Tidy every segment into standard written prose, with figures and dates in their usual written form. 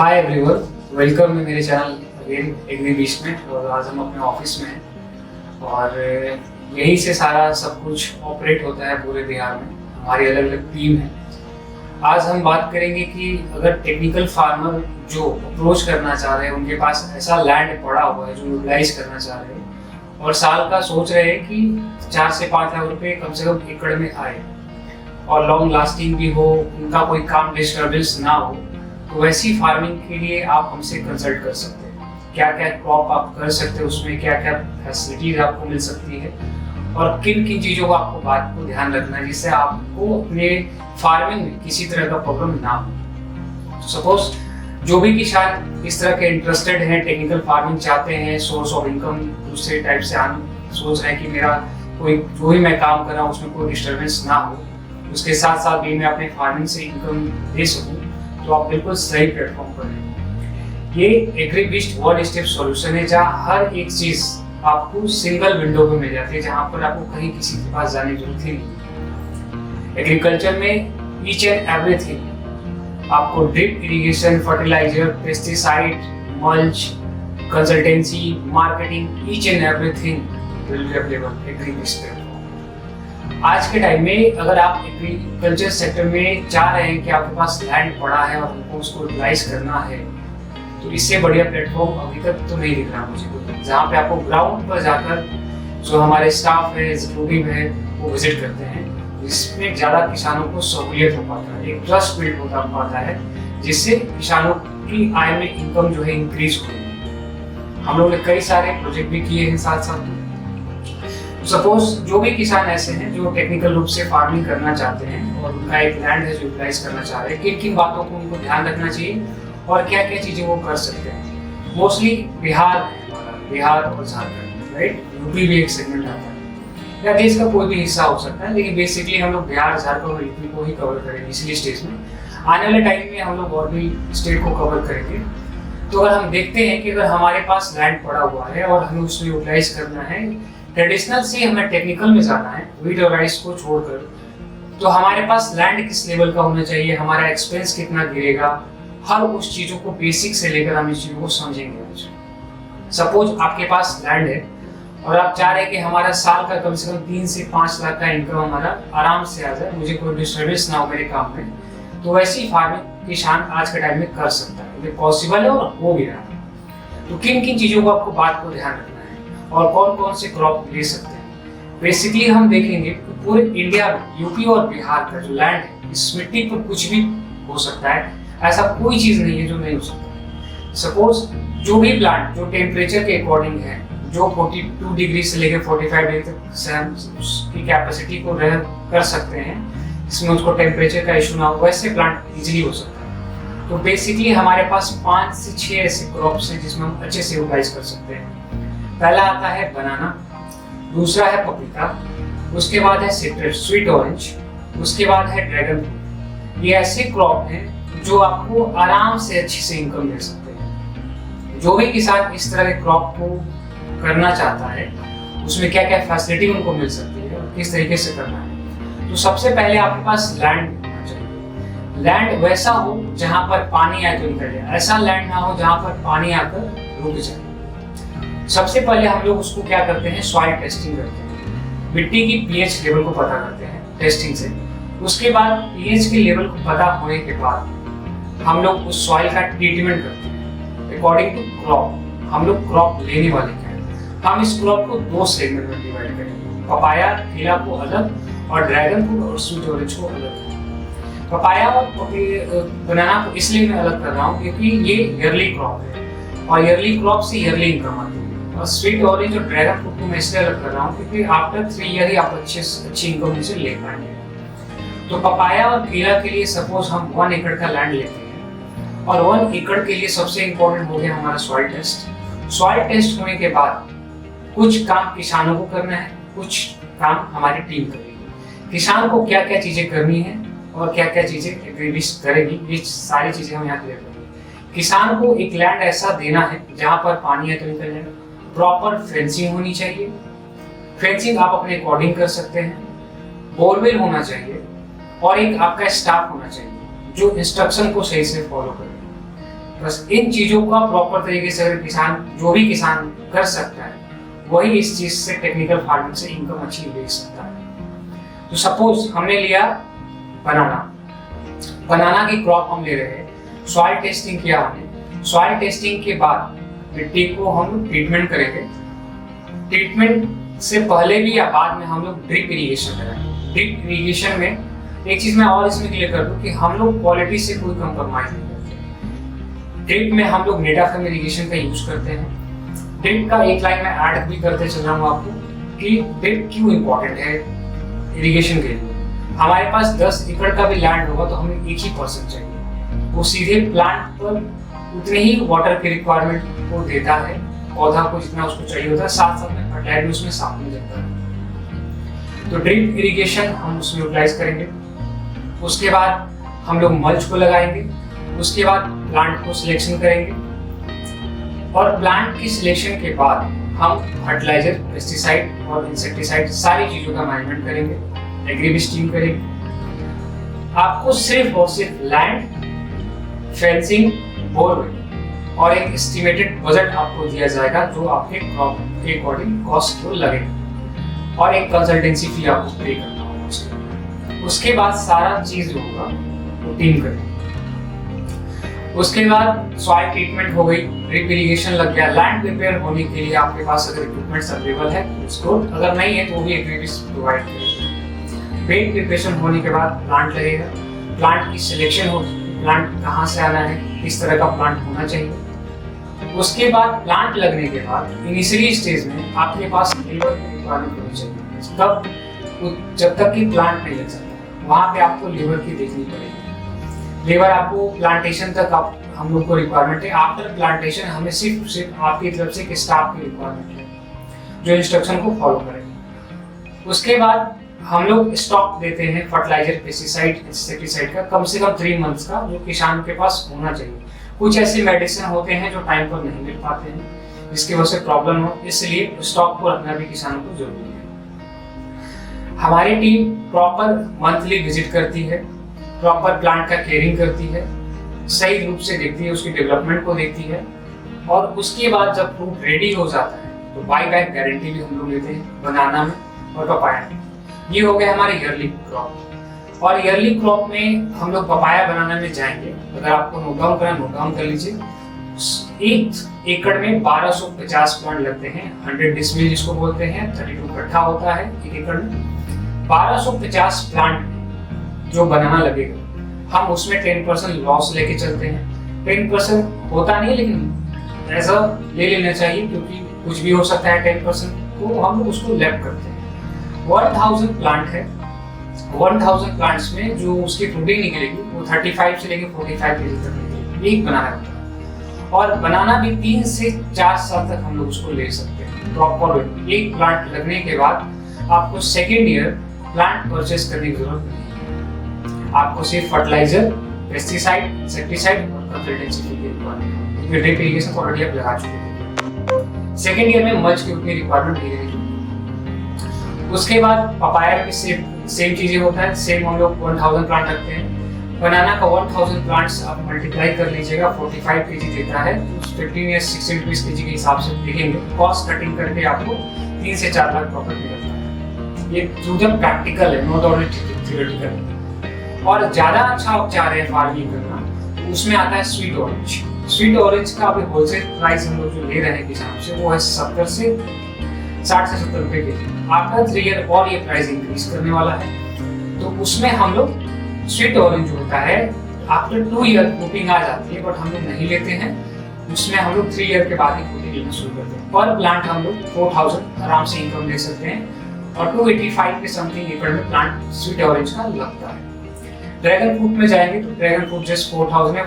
Hi everyone, welcome है मेरे channel again agree बीच में। और आज हम अपने ऑफिस में हैं और यहीं से सारा सब कुछ ऑपरेट होता है पूरे बिहार में। हमारी अलग अलग टीम है। आज हम बात करेंगे कि अगर टेक्निकल फार्मर जो अप्रोच करना चाह रहे हैं, उनके पास ऐसा लैंड पड़ा हुआ है जो यूटिलाइज करना चाह रहे हैं और साल का सोच रहे हैं कि 4 से 5 लाख रुपए कम से कम एकड़ में आए और लॉन्ग लास्टिंग भी हो, उनका कोई काम डिस्टर्बेंस ना हो, तो वैसी फार्मिंग के लिए आप हमसे कंसल्ट कर सकते हैं। क्या क्या क्रॉप आप कर सकते हैं, उसमें क्या क्या फैसिलिटीज आपको मिल सकती है और किन किन चीज़ों को आपको बात को ध्यान रखना है जिससे आपको अपने फार्मिंग में किसी तरह का प्रॉब्लम ना हो। सपोज जो भी किसान इस तरह के इंटरेस्टेड हैं, टेक्निकल फार्मिंग चाहते हैं, सोर्स ऑफ इनकम दूसरे टाइप से आना सोच रहे हैं कि मेरा कोई जो भी मैं काम कर रहा हूँ उसमें कोई डिस्टर्बेंस ना हो, उसके साथ साथ भी मैं अपने फार्मिंग से इनकम दे सकूँ, तो आप बिल्कुल सही प्लेटफॉर्म पर हैं। ये एग्रीबिस्ट वन स्टेप सॉल्यूशन है जहाँ हर एक चीज आपको सिंगल विंडो पे मिल जाती है, जहाँ पर आपको कहीं किसी के पास जाने की जरूरत ही नहीं। एग्रीकल्चर में ईच एंड एवरीथिंग आपको drip irrigation, fertilizer, pesticide, mulch, consultancy, marketing, each and everything will be available एग्रीबिस्ट पे। आज के टाइम में अगर आप एग्रीकल्चर सेक्टर में चाह रहे हैं कि आपके पास लैंड पड़ा है और हमको उसको यूटिलाइज करना है, तो इससे बढ़िया प्लेटफॉर्म अभी तक तो नहीं दिख रहा मुझे, जहाँ पे आपको ग्राउंड पर जाकर जो हमारे स्टाफ है, एग्जीक्यूटिव है, वो विजिट करते हैं, जिसमें ज़्यादा किसानों को सहूलियत हो पाता है, एक ट्रस्ट बिल्ड हो पाता है, जिससे किसानों की आय में इनकम जो है इंक्रीज हो। हम लोगों ने कई सारे प्रोजेक्ट भी किए हैं साथ साथ। सपोज जो भी किसान ऐसे हैं जो टेक्निकल रूप से फार्मिंग करना चाहते हैं और उनका एक लैंड है जो यूटिलाइज करना चाह रहे हैं, किन किन बातों को उनको ध्यान रखना चाहिए और क्या क्या चीजें वो कर सकते हैं। मोस्टली बिहार और झारखंड, राइट, यूपी भी एक सेगमेंट आता है या देश का कोई भी हिस्सा हो सकता है, लेकिन बेसिकली हम लोग बिहार, झारखंड और यूपी को ही कवर करेंगे इसी स्टेज में। आने वाले टाइम में हम लोग और भी स्टेट को कवर करेंगे। तो अगर हम देखते हैं कि अगर हमारे पास लैंड पड़ा हुआ है और हमें उसमें यूटिलाइज करना है, ट्रेडिशनल से हमें टेक्निकल में जाना है, व्हीट और राइस को छोड़कर, तो हमारे पास लैंड किस लेवल का होना चाहिए, हमारा एक्सपेंस कितना गिरेगा, हर उस चीजों को बेसिक से लेकर हम इस चीजों को समझेंगे आज। सपोज आपके पास लैंड है और आप चाह रहे हैं कि हमारा साल का कम से कम 3 से 5 लाख का इनकम हमारा आराम से आ जाए, मुझे कोई डिस्टर्बेंस ना हो मेरे काम में, तो वैसी फार्मिंग किसान आज के टाइम में कर सकता है। ये पॉसिबल है और हो भी रहा है। तो किन किन चीजों को आपको बात को ध्यान रखना है और कौन कौन से क्रॉप ले सकते हैं। बेसिकली हम देखेंगे कि पूरे इंडिया में यूपी और बिहार का जो लैंड है, इस मिट्टी पर कुछ भी हो सकता है, ऐसा कोई चीज नहीं है जो नहीं हो सकता। सपोज जो भी प्लांट जो टेम्परेचर के अकॉर्डिंग है, जो 42 डिग्री से लेकर 45 डिग्री तक से हम उसकी कैपेसिटी को रह कर सकते हैं, इसमें उसको टेम्परेचर का इशू ना हो, वैसे प्लांट इजीली हो सकता है। तो बेसिकली हमारे पास 5 से 6 ऐसे क्रॉप्स हैं जिसमें हम अच्छे से यूटिलाइज कर सकते हैं। पहला आता है बनाना, दूसरा है पपीता, उसके बाद है सिट्रस स्वीट ऑरेंज, उसके बाद है ड्रैगन फ्रूट। ये ऐसे क्रॉप हैं जो आपको आराम से अच्छी से इनकम दे सकते हैं। जो भी किसान इस तरह के क्रॉप को करना चाहता है, उसमें क्या क्या फैसिलिटी उनको मिल सकती है और किस तरीके से करना है। तो सबसे पहले आपके पास लैंड होना चाहिए। लैंड वैसा हो जहाँ पर पानी आए तो निकल जाए, ऐसा लैंड ना हो जहाँ पर पानी आकर रुक जाए। सबसे पहले हम लोग उसको क्या करते हैं, सॉइल टेस्टिंग करते हैं, मिट्टी की पीएच लेवल को पता करते हैं टेस्टिंग से। उसके बाद पीएच के लेवल को पता होने के बाद हम लोग उस सॉइल का ट्रीटमेंट करते हैं अकॉर्डिंग टू क्रॉप। हम लोग क्रॉप लेने वाले क्या हैं, हम इस क्रॉप को 2 सेगमेंट में डिवाइड करेंगे, पपाया, केला को अलग और ड्रैगन फ्रूट और स्वीट ऑरेंज को अलग। पपाया और बनाना को इसलिए मैं अलग कर रहा हूँ क्योंकि ये ईयरली क्रॉप है और ईयरली क्रॉप से ईयरली इनकम आती है। और स्वीट ऑरेंज और ड्रैगन फ्रूट को मैं इसलिए अलग कर रहा हूँ क्योंकि आफ्टर 3 ईयर ही आप अच्छी इनकम इनसे ले पाएंगे। तो पपाया और केला के लिए सपोज हम 1 एकड़ का लैंड लेते हैं और 1 एकड़ के लिए सबसे इम्पोर्टेंट हो गया हमारा सॉइल टेस्ट। सॉइल टेस्ट होने के बाद कुछ काम किसानों को करना है, कुछ काम हमारी टीम करेगी। किसान को क्या क्या चीजें करनी है और क्या क्या चीजें एग्रीबिस्ट करेगी, ये सारी चीजें हम यहाँ क्लियर करेंगे। किसान को एक लैंड ऐसा देना है जहाँ पर पानी है तो निकल जाएगा। प्रॉपर फेंसिंग होनी चाहिए, फेंसिंग आप अपने अकॉर्डिंग कर सकते हैं। बोरवेल होना चाहिए और एक आपका स्टाफ होना चाहिए जो इंस्ट्रक्शन को सही से फॉलो करे। बस इन चीजों का प्रॉपर तरीके से अगर किसान, जो भी किसान कर सकता है, वही इस चीज से, टेक्निकल फार्मिंग से इनकम अच्छी ले सकता है। तो सपोज हमने लिया बनाना की क्रॉप हम ले रहे हैं, सॉइल टेस्टिंग किया हमने, सॉइल टेस्टिंग के बाद मिट्टी को हम ट्रीटमेंट करेंगे। ट्रीटमेंट से पहले भी या बाद में हम लोग ड्रिप इरिगेशन करेंगे। ड्रिप इरिगेशन में एक चीज मैं और इसमें क्लियर कर दूं कि हम लोग क्वालिटी से कोई कंप्रोमाइज नहीं करते। ड्रिप में हम लोग नेटाफेम इरिगेशन का यूज करते हैं। ड्रिप का एक लाइन में ऐड भी करते चल रहा हूँ आपको कि ड्रिप क्यों इम्पोर्टेंट है इरिगेशन के लिए। हमारे पास 10 एकड़ का भी लैंड होगा तो हमें 1% चाहिए, वो सीधे प्लांट पर उतने ही वाटर की रिक्वायरमेंट को देता है, पौधा को जितना उसको चाहिए होता है, साथ साथ में फर्टिलाइजर भी उसमें साथ में जाता है। तो ड्रिप इरिगेशन हम उसमें यूटिलाइज करेंगे। उसके बाद हम लोग मल्च को लगाएंगे। उसके बाद प्लांट को सिलेक्शन करेंगे और प्लांट की सिलेक्शन के बाद हम फर्टिलाइजर, पेस्टिसाइड और इंसेक्टिसाइड सारी चीजों का मैनेजमेंट करेंगे, एग्रीबिस्टीम करेंगे। आपको सिर्फ और सिर्फ लैंड, फेंसिंग, बोरवेल और एक एस्टिमेटेड बजट आपको दिया जाएगा जो आपके क्रॉप के अकॉर्डिंग कॉस्ट को लगेगा और एक कंसल्टेंसी फी आपको पे करना होगा। उसके बाद सारा चीज जो होगा वो टीम करेगी। उसके बाद सॉइल ट्रीटमेंट हो गई, ड्रिप इरिगेशन लग गया। लैंड प्रिपेयर होने के लिए आपके पास अगर इक्विपमेंट्स अवेलेबल है तो उसको, अगर नहीं है तो वो भी एग्रीबिस प्रोवाइड करेगा। बेड प्रिपरेशन होने के बाद प्लांट लगेगा। प्लांट की सिलेक्शन होगी, प्लांट कहाँ से आना है, किस तरह का प्लांट होना चाहिए। उसके बाद प्लांट लगने के बाद इनिशियली स्टेज में आपके पास लेबर की रिक्वायरमेंट होनी चाहिए। तब जब तक कि प्लांट नहीं लग सकता वहाँ पे आपको लेबर की देखनी पड़ेगी। लेबर आपको प्लांटेशन तक आप हम लोग को रिक्वायरमेंट है। आफ्टर प्लांटेशन हमें सिर्फ आपकी तरफ से एक स्टाफ की रिक्वायरमेंट है जो इंस्ट्रक्शन को फॉलो करेगा। उसके बाद हम लोग स्टॉक देते हैं फर्टिलाइजर, पेस्टिसाइड, इंसेक्टिसाइड का कम से कम 3 मंथ्स का, जो किसान के पास होना चाहिए। कुछ ऐसे मेडिसिन होते हैं जो टाइम पर नहीं मिल पाते हैं जिसकी वजह से प्रॉब्लम हो, इसलिए स्टॉक को रखना भी किसानों को जरूरी है। हमारी टीम प्रॉपर मंथली विजिट करती है, प्रॉपर प्लांट का केयरिंग करती है, सही रूप से देखती है, उसकी डेवलपमेंट को देखती है और उसके बाद जब फ्रूट रेडी हो जाता है तो बाई बैक गारंटी भी हम लोग लेते हैं बनाना में और पपाया में। ये हो गया हमारे ईयरली क्रॉप। और ईयरली क्रॉप में हम लोग पपाया बनाना में जाएंगे। अगर आपको नोट डाउन करना नोट डाउन कर लीजिए। 1 एकड़ में 1250 प्लांट लगते हैं। 100 डिसमिल जिसको बोलते हैं, 32 कट्ठा होता है 1 एकड़ में। 1250 प्लांट जो बनाना लगेगा, हम उसमें 10% लॉस लेके चलते हैं। 10% होता नहीं लेकिन ऐसा ले लेना चाहिए क्योंकि कुछ भी हो सकता है। 10% को हम लोग उसको लैप करते हैं। 1000 प्लांट है। 1000 प्लांट्स में जो उसकी फ्रूटिंग निकलेगी वो 35 से लेकर 45 केजी तक निकलेगी एक बनाना का। और बनाना भी 3 से 4 साल तक हम लोग उसको ले सकते हैं प्रॉपर। एक प्लांट लगने के बाद आपको सेकेंड ईयर प्लांट परचेस करने की जरूरत नहीं है। आपको सिर्फ फर्टिलाइजर, पेस्टिसाइड, इंसेक्टिसाइड और कंसल्टेंसी फी की रिक्वायरमेंट, ड्रिप इरिगेशन ऑलरेडी आप लगा चुके हैं। सेकेंड ईयर में मल्च की उतनी रिक्वायरमेंट नहीं रहेगी। उसके बाद पपाया भी सेम चीजें होता है। सेम हम लोग 1000 प्लांट रखते हैं। बनाना का 1000 प्लांट्स आप मल्टीप्लाई कर लीजिएगा, 45 केजी देता है। 15 या 16 रुपीज केजी के हिसाब से देखेंगे, कॉस्ट कटिंग करके आपको 3 से 4 लाख प्रॉफिट मिलता है। ये थ्रू द प्रैक्टिकल है, नॉट ओनली थियोरेटिकल। और ज्यादा अच्छा आप चाह रहे हैं फार्मिंग करना तो उसमें आता है स्वीट ऑरेंज। स्वीट ऑरेंज का अभी होलसेल प्राइस हम लोग जो ले रहे हैं किसान से वो है 60 से 70 रुपए के जी। आफ्टर 3 ईयर और ये प्राइस इंक्रीज करने वाला है। तो उसमें हम लोग स्वीट ऑरेंज जो होता है आफ्टर 2 ईयर फ्रूटिंग आ जाती है, बट हम लोग नहीं लेते हैं। उसमें हम लोग 3 ईयर के बाद ही फ्रूटिंग लेना शुरू करते हैं। पर प्लांट हम लोग 4000 आराम से इनकम ले सकते हैं और 285 के समथिंग एकड़ में प्लांट स्वीट ऑरेंज का लगता है। ड्रैगन फ्रूट में जाएंगे तो ड्रैगन फ्रूट जस्ट 4000 में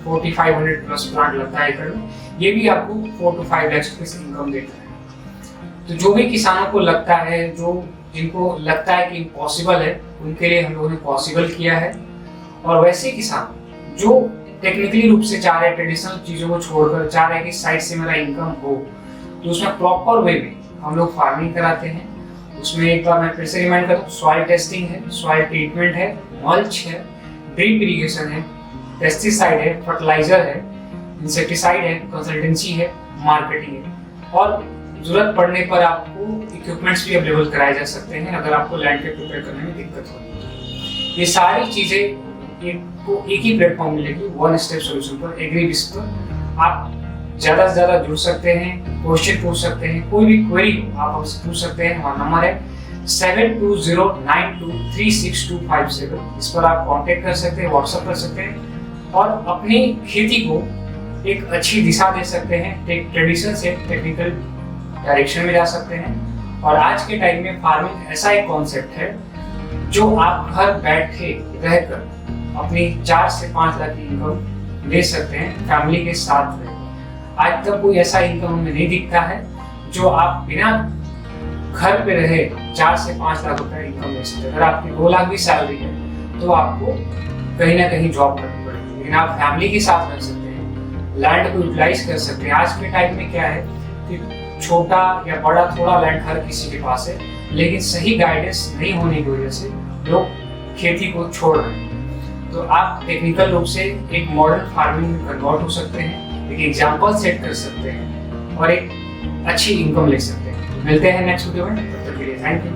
4500 प्लस प्लांट लगता है एकड़ में। ये भी आपको 4 to 5 लाख रुपए इनकम देता है। तो जो भी किसानों को लगता है, जिनको लगता है कि इम्पॉसिबल है, उनके लिए हम लोगों ने पॉसिबल किया है। और वैसे किसान जो टेक्निकली रूप से चाह रहे हैं, ट्रेडिशनल चीजों को छोड़कर चाह रहे हैं कि साइड से मेरा इनकम हो, तो उसमें प्रॉपर वे में हम लोग फार्मिंग कराते हैं। उसमें एक बार मैं फिर से रिमाइंड करता हूँ, सॉइल टेस्टिंग है, सॉइल ट्रीटमेंट है, मल्च है, ड्रिप इरिगेशन है, पेस्टिसाइड है, फर्टिलाइजर है, इंसेक्टिसाइड है, कंसल्टेंसी है, मार्केटिंग है, और जरूरत पड़ने पर आपको इक्विपमेंट्स भी अवेलेबल कराए जा सकते हैं अगर आपको लैंड पे प्रिपेयर करने में दिक्कत हो। ये सारी चीज़ें एक ही प्लेटफॉर्म मिलेगी, वन स्टेप सॉल्यूशन पर, एग्रीबिज पर। आप ज़्यादा से ज़्यादा जुड़ सकते हैं, क्वेश्चन पूछ सकते हैं, कोई भी क्वेरी आप हमसे पूछ सकते हैं। हमारा नंबर है 7209236257। इस पर आप कांटेक्ट कर सकते हैं, व्हाट्सएप कर सकते हैं और अपनी खेती को एक अच्छी दिशा दे सकते हैं। ट्रेडिशन से टेक्निकल डायरेक्शन में जा सकते हैं। और आज के टाइम में फार्मिंग ऐसा एक कॉन्सेप्ट है जो आप घर बैठे रहकर अपनी 4 से 5 लाख की इनकम ले सकते हैं फैमिली के साथ रह। आज तक कोई ऐसा इनकम हमें नहीं दिखता है जो आप बिना घर पे रहे 4 से 5 लाख रुपए इनकम ले सकते हैं। अगर आपकी 2 लाख भी सैलरी है तो आपको कहीं ना कहीं जॉब करनी पड़ेगी, लेकिन आप फैमिली के साथ रह सकते हैं, लैंड को यूटिलाइज कर सकते हैं। आज के टाइम में क्या है कि छोटा या बड़ा थोड़ा लैंड हर किसी के पास है, लेकिन सही गाइडेंस नहीं होने की वजह से लोग खेती को छोड़ रहे हैं। तो आप टेक्निकल रूप से एक मॉडर्न फार्मिंग में कन्वर्ट हो सकते हैं, एक एग्जाम्पल सेट कर सकते हैं और एक अच्छी इनकम ले सकते हैं। मिलते हैं नेक्स्ट वीडियो में, तब तक के लिए थैंक यू।